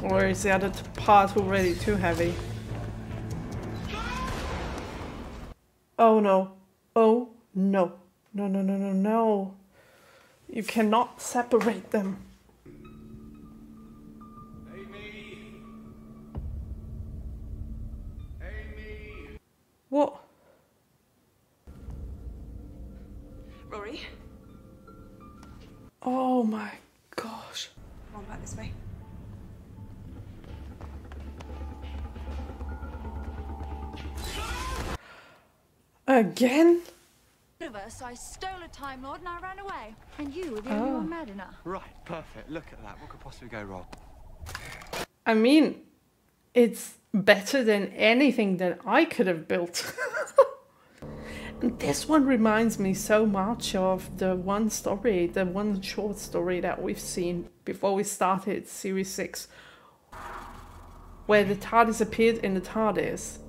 Or is the other part already too heavy? Oh no. Oh no. No, no, no, no, no. You cannot separate them. Amy! Amy! What? Rory? Oh my gosh. Come on, back this way. Again? Universe, I stole a Time Lord and I ran away. And you were the only one mad enough. Right, perfect. Look at that. What could possibly go wrong? I mean, it's better than anything that I could have built. And this one reminds me so much of the one story, the one short story that we've seen before we started Series 6, where the TARDIS appeared in the TARDIS.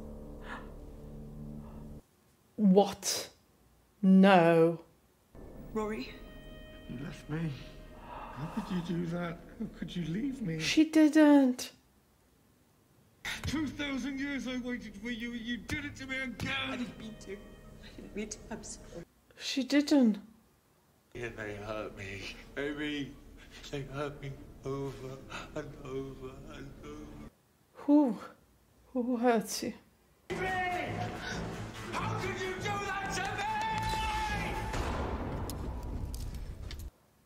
What? No. Rory? You left me. How could you do that? How could you leave me? She didn't. 2,000 years I waited for you and you did it to me again! I didn't mean to. I didn't mean to. I'm sorry. She didn't. Yeah, they hurt me. Amy, they hurt me over and over and over. Who hurts you? How could you do that to me?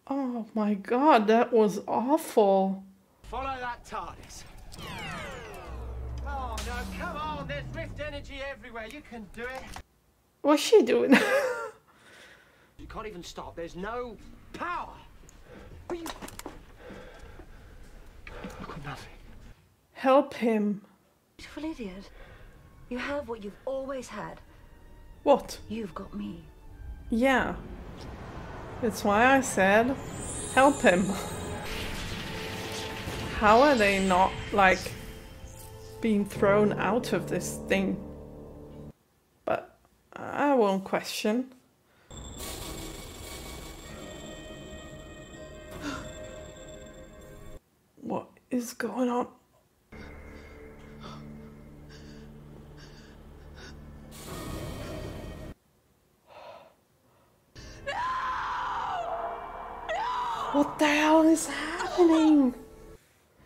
Oh my god, that was awful. Follow that TARDIS. Oh no, come on, there's rift energy everywhere. You can do it. What's she doing? You can't even stop. There's no power. But you... I've got nothing. Help him. Beautiful idiot. You have what you've always had. What? You've got me. Yeah. That's why I said help him. How are they not, like, being thrown out of this thing? But I won't question. What is going on? What the hell is happening?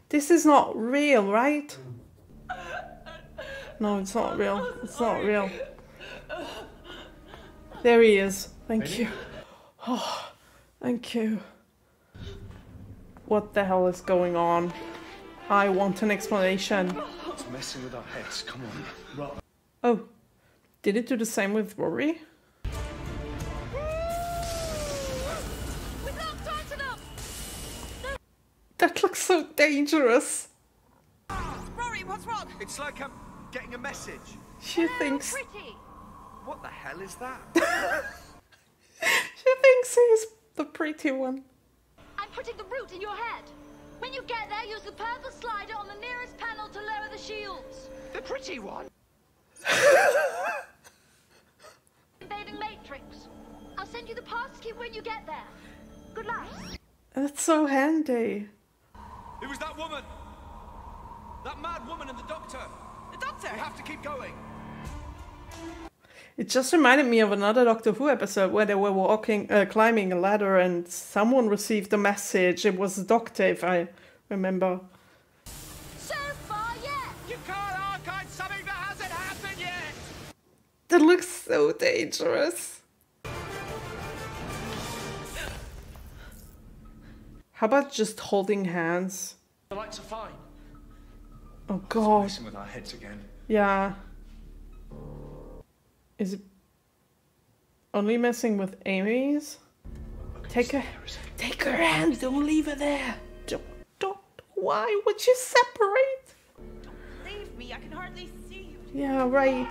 This is not real, right? No, it's not real. It's not real. There he is. Thank you. Oh, thank you. What the hell is going on? I want an explanation. It's messing with our heads. Come on. Oh, did it do the same with Rory? That looks so dangerous. Rory, what's wrong? It's like I'm getting a message. She thinks... Pretty. What the hell is that? She thinks he's the pretty one. I'm putting the root in your head. When you get there, use the purple slider on the nearest panel to lower the shields. The pretty one? Invading Matrix. I'll send you the passkey when you get there. Good luck. That's so handy. It was that woman! That mad woman and the doctor! The doctor! We have to keep going! It just reminded me of another Doctor Who episode where they were walking, climbing a ladder and someone received a message. It was the doctor, if I remember. So far, yes. You can't archive something that hasn't happened yet! That looks so dangerous. How about just holding hands? The lights are fine. Oh god. Messing with our heads again. Yeah. Is it only messing with Amy's? Take her hand, don't leave her there. Don't, why would you separate? Don't leave me, I can hardly see you. Yeah, right.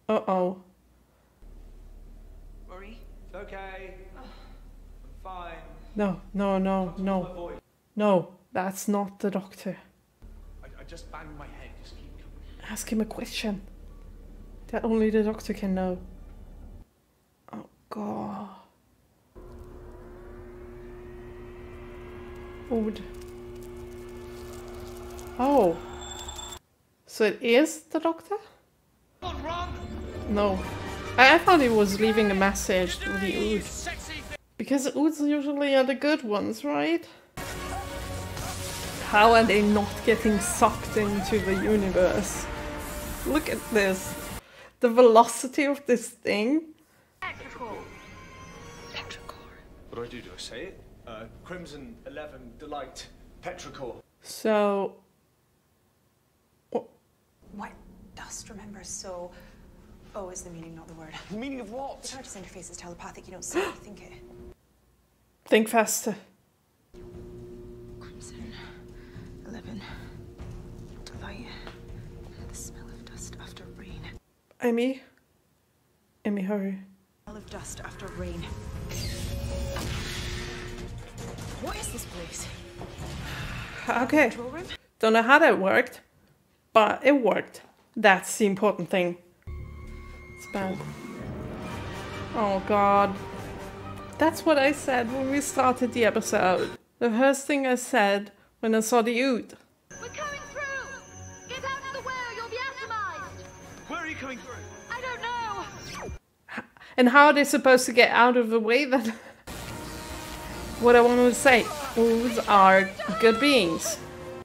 Uh-oh. Rory? It's okay. I'm fine. No, no, no, no. No, that's not the doctor. I just banged my head. Just keep coming. Ask him a question that only the doctor can know. Oh god. Odd. Oh. So it is the Doctor? No. I thought he was leaving a message to the Ood. Because Oods usually are the good ones, right? How are they not getting sucked into the universe? Look at this. The velocity of this thing. What do? Do I say it? Crimson 11 Delight Petrichor. So... White dust, remember, so... O is the meaning, not the word. The meaning of what? The TARDIS interface is telepathic, you don't see it, you think it. Think faster. Crimson 11 Delight. The smell of dust after rain. Amy? Amy, hurry. Smell of dust after rain. What is this place? Okay. Control room? Don't know how that worked, but it worked. That's the important thing. It's bad. Oh god. That's what I said when we started the episode. The first thing I said when I saw the Ood. We're coming through! Get out of the way or you'll be atomized! Where are you coming through? I don't know! And how are they supposed to get out of the way then? What I want to say, Oods are good beings.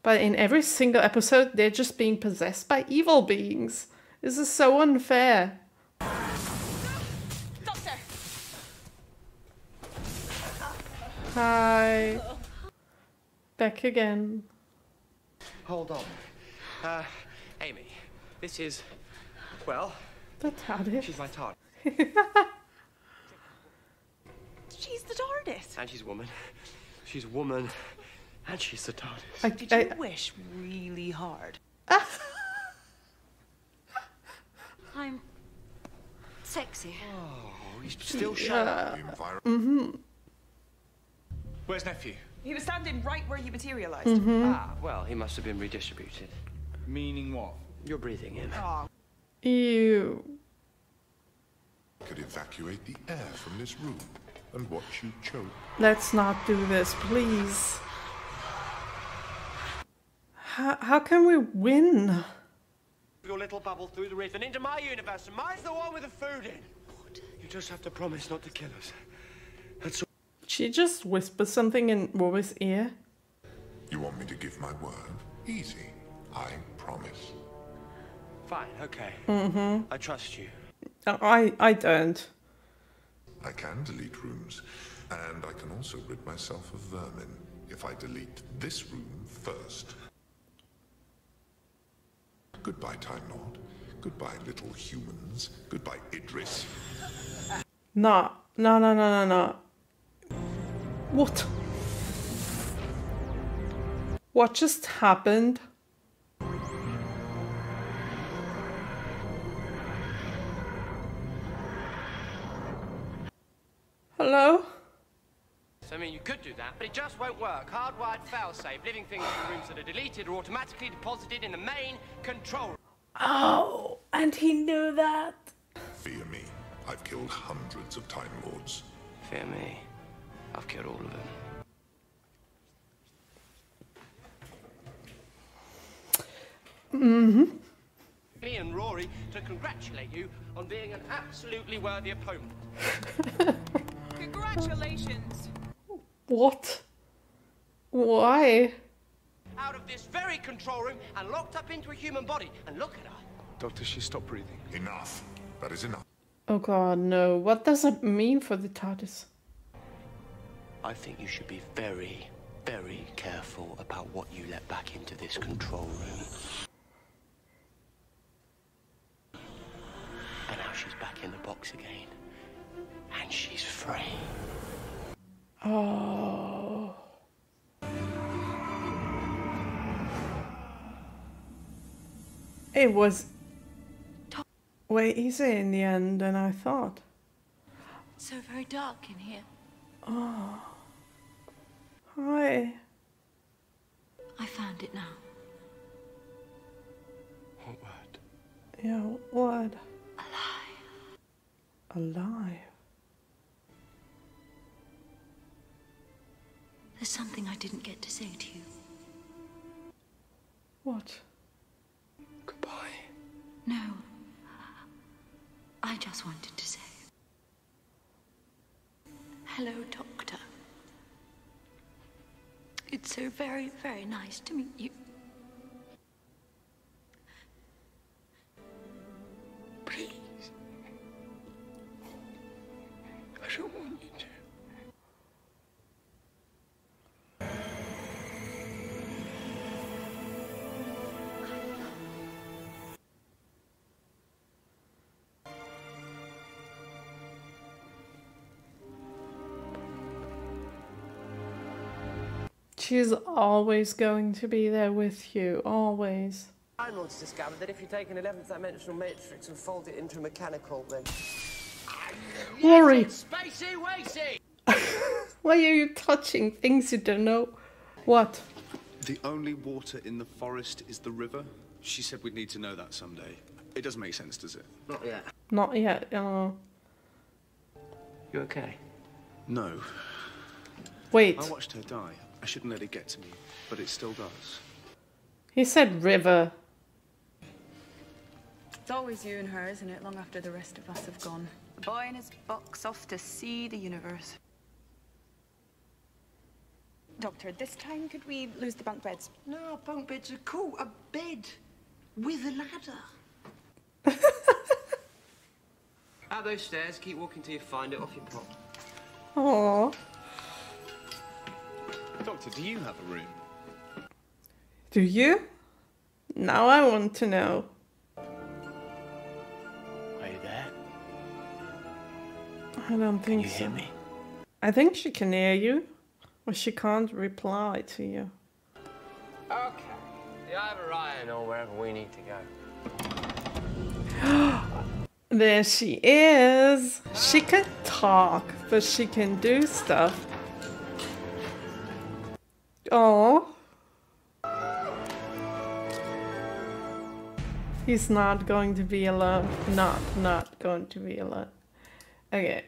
But in every single episode, they're just being possessed by evil beings. This is so unfair. Doctor! Hi. Back again. Hold on. Amy, this is, well, The TARDIS. she's my tart. She's the TARDIS. And she's a woman. She's a woman. And she's the TARDIS. Did you wish really hard? I'm sexy. Oh, he's still showing. Where's nephew? He was standing right where you materialized. Ah, well, he must have been redistributed. Meaning what? You're breathing in. Oh, Ew. Could evacuate the air from this room and watch you choke. Let's not do this, please. How can we win? Your little bubble through the rift and into my universe, and mine's the one with the food in. You just have to promise not to kill us. That's all. She just whispered something in Rory's ear. You want me to give my word? Easy. I promise. Fine, okay. I trust you. I don't. I can delete rooms, and I can also rid myself of vermin if I delete this room first. Goodbye, Time Lord. Goodbye, little humans. Goodbye, Idris. No. What? What just happened? Hello? So, I mean, you could do that, but it just won't work. Hardwired failsafe. Living things in rooms that are deleted are automatically deposited in the main control room. Oh, and he knew that. Fear me. I've killed hundreds of Time Lords. Fear me. I've killed all of them. Me and Rory to congratulate you on being an absolutely worthy opponent. congratulations. What? Why? Out of this very control room and locked up into a human body. And look at her. Doctor, she stopped breathing. Enough. That is enough. Oh god, no. What does it mean for the TARDIS? I think you should be very, very careful about what you let back into this control room. And now she's back in the box again. And she's free. Oh. It was way easier in the end than I thought. So very dark in here. Oh. Hi. I found it now. What word? Yeah, what? Alive. Alive. There's something I didn't get to say to you. What? Goodbye. No. I just wanted to say, hello, Doctor. It's so very, very nice to meet you. Please. I don't want you to. She's always going to be there with you, always. Reynolds discovered that if you take an 11th dimensional matrix and fold it into a mechanical, then... Rory! Spacey Wacy! Why are you touching things you don't know? What? The only water in the forest is the river? She said we'd need to know that someday. It doesn't make sense, does it? Not yet. Not yet, You okay? No. Wait. I watched her die. I shouldn't let it get to me, but it still does. He said river. It's always you and her, isn't it? Long after the rest of us have gone. The boy in his box off to see the universe. Doctor, this time could we lose the bunk beds? No, bunk beds are cool. A bed with a ladder. Out those stairs, keep walking till you find it, off you pop. Aww. Doctor, do you have a room? Do you? Now I want to know. Are you there? I don't think Can you so. hear me? I think she can hear you, but she can't reply to you. Okay. Yeah, over Ryan or wherever we need to go. There she is. She can talk, but she can do stuff. Oh. He's not going to be alone. Not going to be alone. Okay.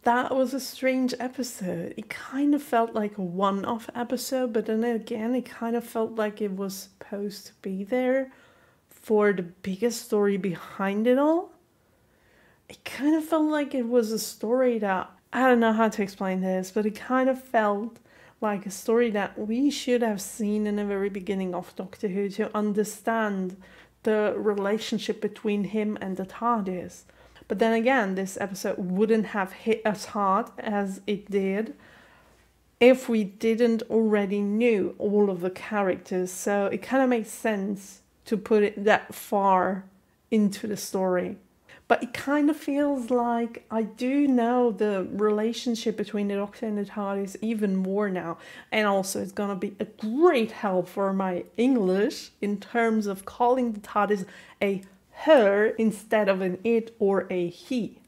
That was a strange episode. It kind of felt like a one-off episode, but then again, it kind of felt like it was supposed to be there for the biggest story behind it all. It kind of felt like it was a story that, I don't know how to explain this, but it kind of felt like a story that we should have seen in the very beginning of Doctor Who to understand the relationship between him and the TARDIS. But then again, this episode wouldn't have hit as hard as it did if we didn't already knew all of the characters. So it kind of makes sense to put it that far into the story. But it kind of feels like I do know the relationship between the Doctor and the TARDIS even more now. And also it's going to be a great help for my English in terms of calling the TARDIS a her instead of an it or a he.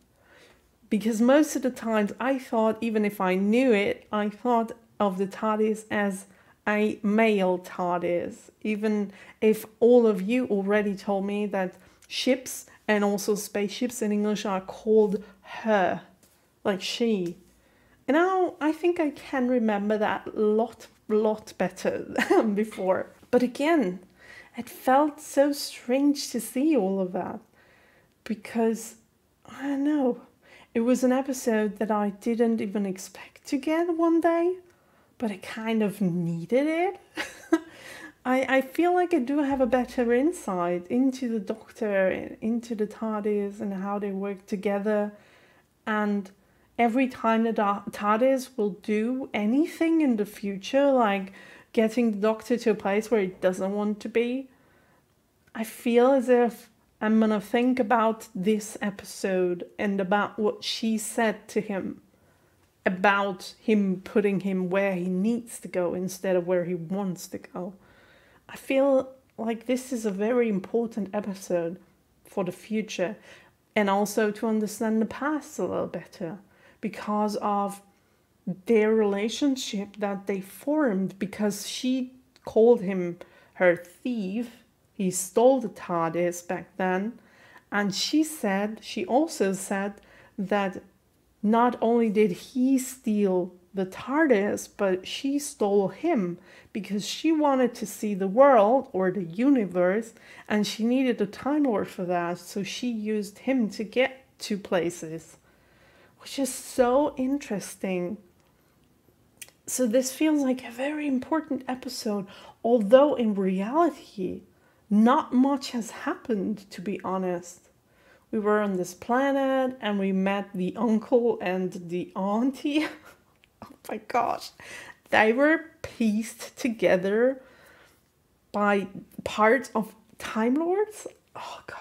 Because most of the times I thought, even if I knew it, I thought of the TARDIS as a male TARDIS. Even if all of you already told me that ships and also spaceships in English are called her, like she. And now I think I can remember that a lot better than before. But again, it felt so strange to see all of that. Because, I don't know, it was an episode that I didn't even expect to get one day. But I kind of needed it. I feel like I do have a better insight into the Doctor, into the TARDIS and how they work together. And every time the TARDIS will do anything in the future, like getting the Doctor to a place where he doesn't want to be, I feel as if I'm gonna think about this episode and about what she said to him. About him putting him where he needs to go instead of where he wants to go. I feel like this is a very important episode for the future and also to understand the past a little better because of their relationship that they formed, because she called him her thief. He stole the TARDIS back then, and she also said that not only did he steal the TARDIS, but she stole him because she wanted to see the world or the universe, and she needed a Time Lord for that, so she used him to get to places, which is so interesting. So this feels like a very important episode, although in reality, not much has happened, to be honest. We were on this planet and we met the uncle and the auntie. Oh my gosh. They were pieced together by parts of Time Lords. Oh god.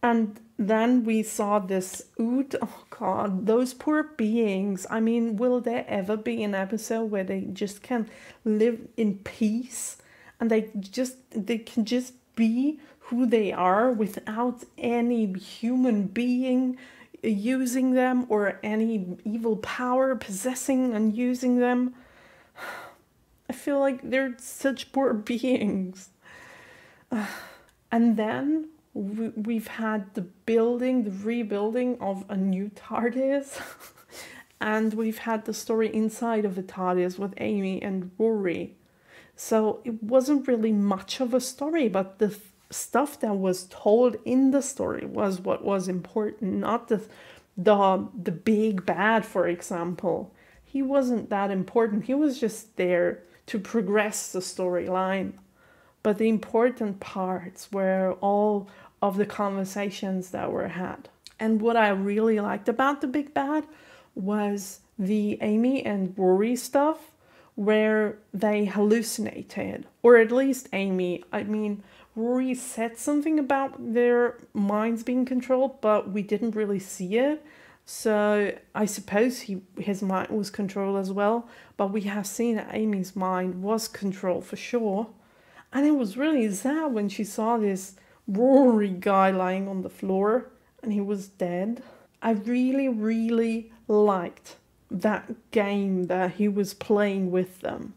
And then we saw this Ood. Oh god, those poor beings. I mean, will there ever be an episode where they just can live in peace and they can just be who they are without any human being using them or any evil power possessing and using them? I feel like they're such poor beings. And then we've had the rebuilding of a new TARDIS. And we've had the story inside of the TARDIS with Amy and Rory. So it wasn't really much of a story, but the stuff that was told in the story was what was important, not the big bad, for example. He wasn't that important. He was just there to progress the storyline. But the important parts were all of the conversations that were had. And what I really liked about the big bad was the Amy and Rory stuff, where they hallucinated, or at least Amy. I mean, Rory said something about their minds being controlled, but we didn't really see it. So I suppose his mind was controlled as well, but we have seen that Amy's mind was controlled for sure. And it was really sad when she saw this Rory guy lying on the floor and he was dead. I really, really liked that game that he was playing with them.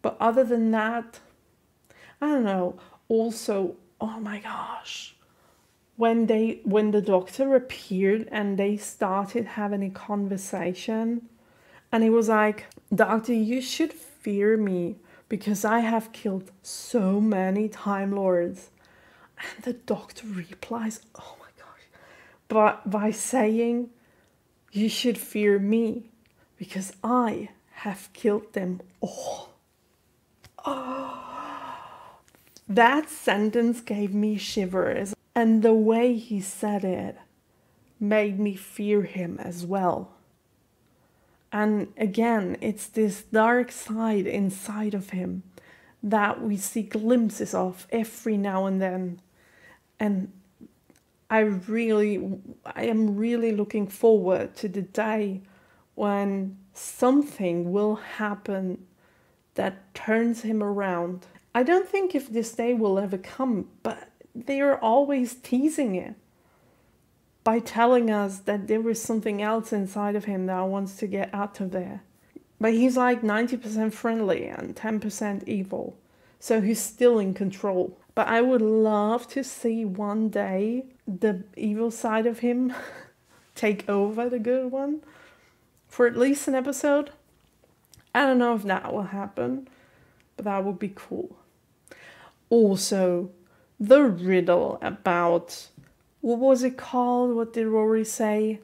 But other than that, I don't know. Also, oh my gosh, when the Doctor appeared and they started having a conversation, and he was like, "Doctor, you should fear me because I have killed so many Time Lords." And the Doctor replies, oh my gosh, but by saying, "You should fear me because I have killed them all." Oh, that sentence gave me shivers, and the way he said it made me fear him as well. And again, it's this dark side inside of him that we see glimpses of every now and then. And I am really looking forward to the day when something will happen that turns him around. I don't think if this day will ever come, but they are always teasing it by telling us that there is something else inside of him that wants to get out of there. But he's like 90% friendly and 10% evil, so he's still in control. But I would love to see one day the evil side of him take over the good one for at least an episode. I don't know if that will happen, but that would be cool. Also, the riddle about, what was it called? What did Rory say?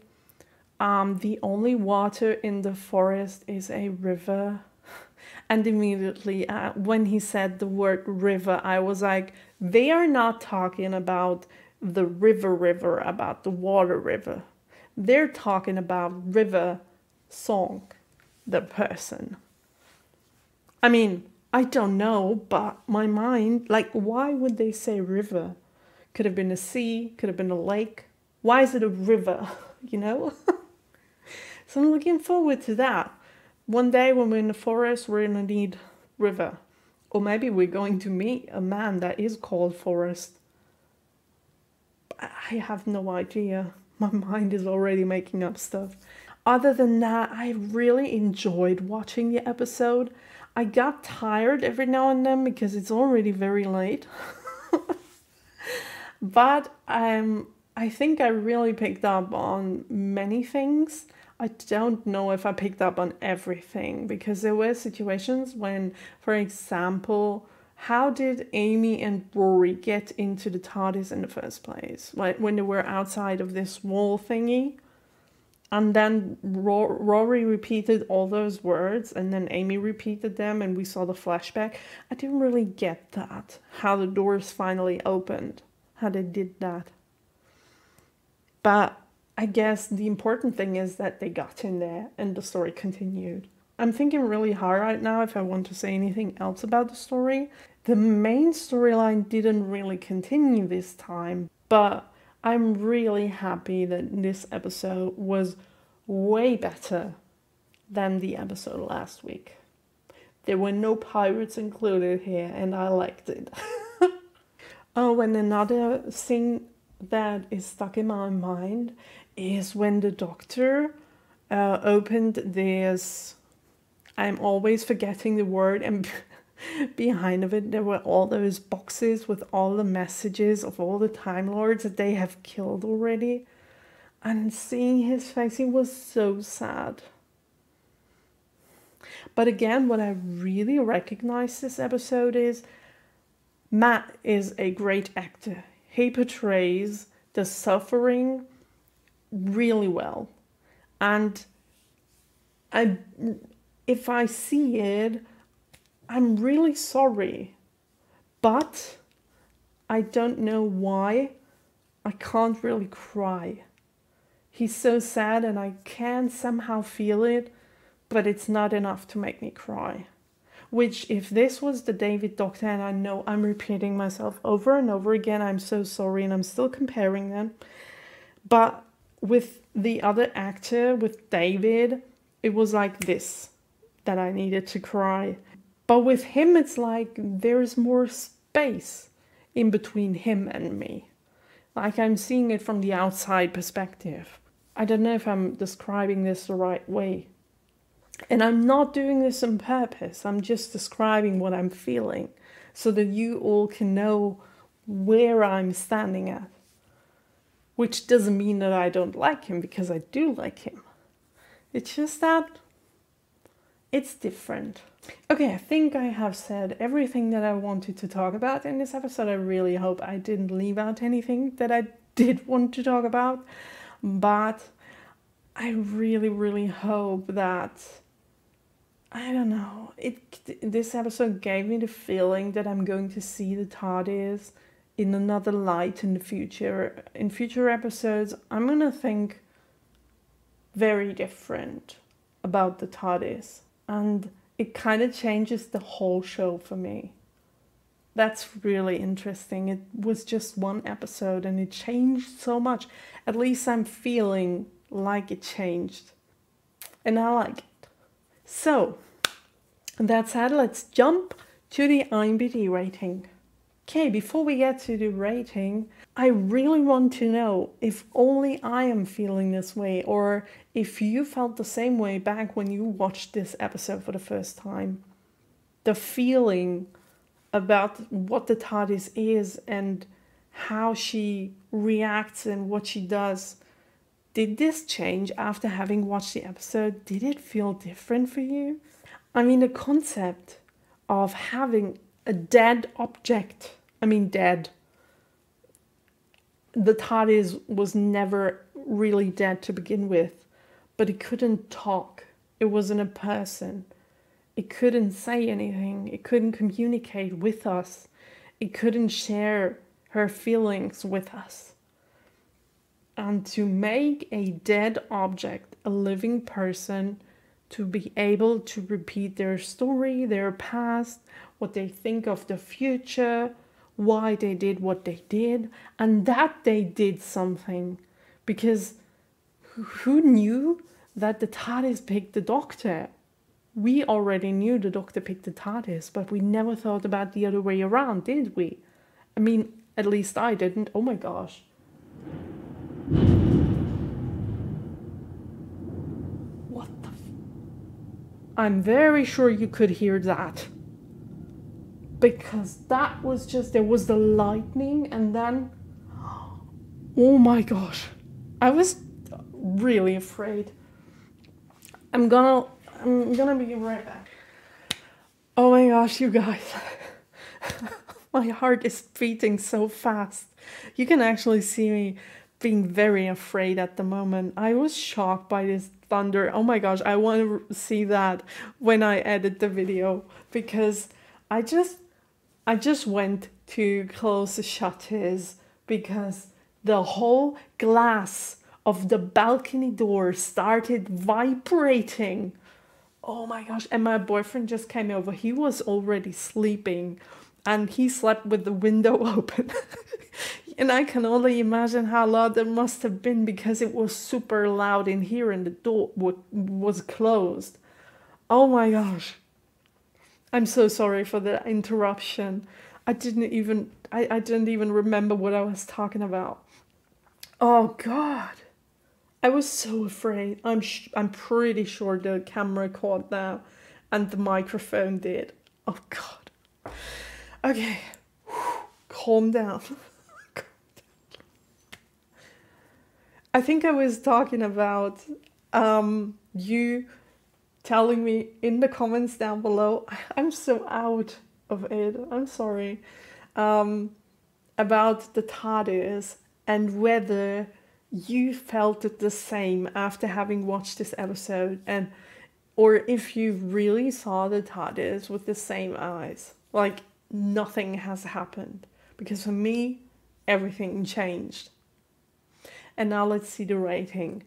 The only water in the forest is a river. And immediately when he said the word river, I was like, they are not talking about the river, about the water river. They're talking about River Song, the person. I mean, I don't know, but my mind, like, why would they say river? Could have been a sea, could have been a lake. Why is it a river, you know? So I'm looking forward to that. One day when we're in the forest, we're going to need river. Or maybe we're going to meet a man that is called Forest. I have no idea. My mind is already making up stuff. Other than that, I really enjoyed watching the episode. I got tired every now and then because it's already very late. But I think I really picked up on many things. I don't know if I picked up on everything, because there were situations when, for example, how did Amy and Rory get into the TARDIS in the first place? Like when they were outside of this wall thingy, and then Rory repeated all those words, and then Amy repeated them, and we saw the flashback. I didn't really get that, how the doors finally opened, how they did that. But I guess the important thing is that they got in there and the story continued. I'm thinking really hard right now if I want to say anything else about the story. The main storyline didn't really continue this time, but I'm really happy that this episode was way better than the episode last week. There were no pirates included here, and I liked it. Oh, and another thing that is stuck in my mind is when the Doctor opened this, I'm always forgetting the word, and behind of it there were all those boxes with all the messages of all the Time Lords that they have killed already. And seeing his face, he was so sad. But again, what I really recognize this episode is Matt is a great actor. He portrays the suffering really well. And if I see it, I'm really sorry. But I don't know why I can't really cry. He's so sad and I can somehow feel it, but it's not enough to make me cry. Which, if this was the David Doctor, and I know I'm repeating myself over and over again, I'm so sorry, and I'm still comparing them. But with the other actor, with David, it was like this, that I needed to cry. But with him, it's like there's more space in between him and me. Like I'm seeing it from the outside perspective. I don't know if I'm describing this the right way. And I'm not doing this on purpose. I'm just describing what I'm feeling so that you all can know where I'm standing at. Which doesn't mean that I don't like him, because I do like him. It's just that it's different. Okay, I think I have said everything that I wanted to talk about in this episode. I really hope I didn't leave out anything that I did want to talk about. But I really, really hope that, I don't know, this episode gave me the feeling that I'm going to see the TARDIS in another light in the future. In future episodes, I'm going to think very different about the TARDIS. And it kind of changes the whole show for me. That's really interesting. It was just one episode and it changed so much. At least I'm feeling like it changed. And I like it. So, that said, let's jump to the IMDb rating. Okay, before we get to the rating, I really want to know if only I am feeling this way, or if you felt the same way back when you watched this episode for the first time. The feeling about what the TARDIS is and how she reacts and what she does. Did this change after having watched the episode? Did it feel different for you? I mean, the concept of having a dead object, dead. The TARDIS was never really dead to begin with, but it couldn't talk. It wasn't a person. It couldn't say anything. It couldn't communicate with us. It couldn't share her feelings with us. And to make a dead object a living person, to be able to repeat their story, their past, what they think of the future, why they did what they did, and that they did something. Because who knew that the TARDIS picked the Doctor? We already knew the Doctor picked the TARDIS, but we never thought about the other way around, did we? I mean, at least I didn't. Oh my gosh. What the I'm very sure you could hear that. Because that was just, there was the lightning and then, oh my gosh. I was really afraid. I'm gonna be right back. Oh my gosh, you guys. My heart is beating so fast. You can actually see me being very afraid at the moment. I was shocked by this thunder. Oh my gosh, I want to see that when I edit the video, because I just went to close the shutters because the whole glass of the balcony door started vibrating. Oh my gosh, and my boyfriend just came over. He was already sleeping and he slept with the window open. And I can only imagine how loud it must have been because it was super loud in here and the door was closed. Oh my gosh. I'm so sorry for the interruption. I didn't even remember what I was talking about. Oh God. I was so afraid. I'm pretty sure the camera caught that and the microphone did. Oh God. Okay. Calm down. I think I was talking about you telling me in the comments down below. I'm so out of it. I'm sorry. About the TARDIS and whether you felt it the same after having watched this episode, and or if you really saw the TARDIS with the same eyes, like nothing has happened. Because for me, everything changed. And now let's see the rating.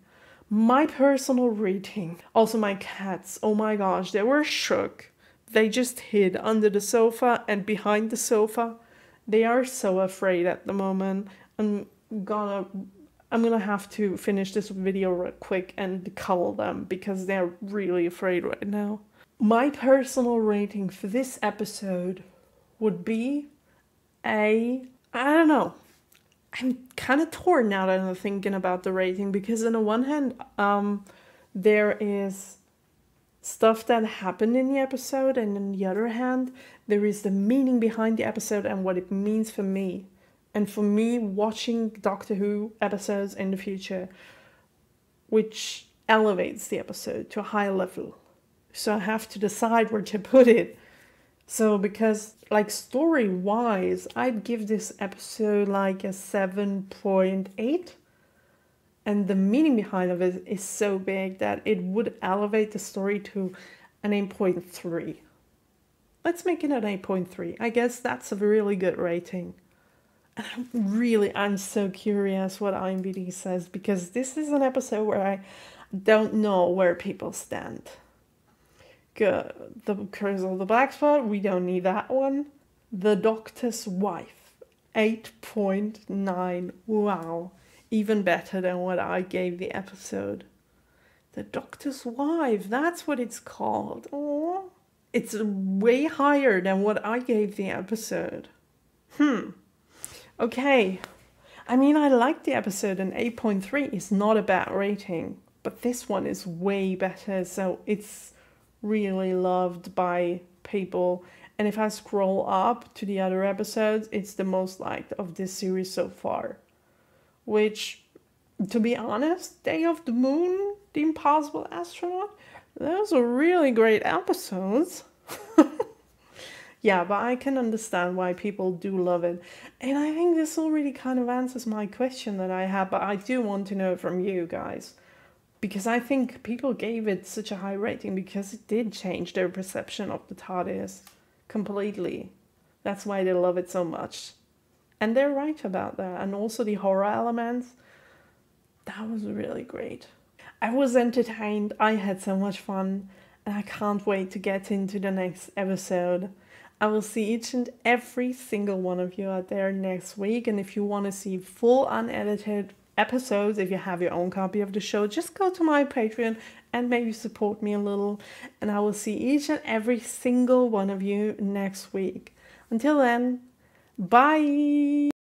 My personal rating. Also my cats, oh my gosh, they were shook. They just hid under the sofa and behind the sofa. They are so afraid at the moment. I'm gonna have to finish this video real quick and cuddle them because they're really afraid right now. My personal rating for this episode would be I don't know. I'm kind of torn now that I'm thinking about the rating, because on the one hand, there is stuff that happened in the episode, and on the other hand, there is the meaning behind the episode and what it means for me. And for me, watching Doctor Who episodes in the future, which elevates the episode to a higher level. So I have to decide where to put it. So because, like, story-wise, I'd give this episode like a 7.8. And the meaning behind of it is so big that it would elevate the story to an 8.3. Let's make it an 8.3. I guess that's a really good rating. And I'm so curious what IMDb says, because this is an episode where I don't know where people stand. Good. The Curse of the Black Spot, we don't need that one. The Doctor's Wife, 8.9. Wow. Even better than what I gave the episode. The Doctor's Wife, that's what it's called. Oh, it's way higher than what I gave the episode. Okay. I mean, I like the episode, and 8.3 is not a bad rating. But this one is way better, so it's really loved by people. And if I scroll up to the other episodes, it's the most liked of this series so far. Which, to be honest, Day of the Moon, The Impossible Astronaut, those are really great episodes. Yeah, but I can understand why people do love it. And I think this already kind of answers my question that I have, but I do want to know from you guys. Because I think people gave it such a high rating because it did change their perception of the TARDIS completely. That's why they love it so much. And they're right about that. And also the horror elements, that was really great. I was entertained, I had so much fun, and I can't wait to get into the next episode. I will see each and every single one of you out there next week. And if you want to see full unedited episodes, if you have your own copy of the show, just go to my Patreon and maybe support me a little. And I will see each and every single one of you next week. Until then, bye!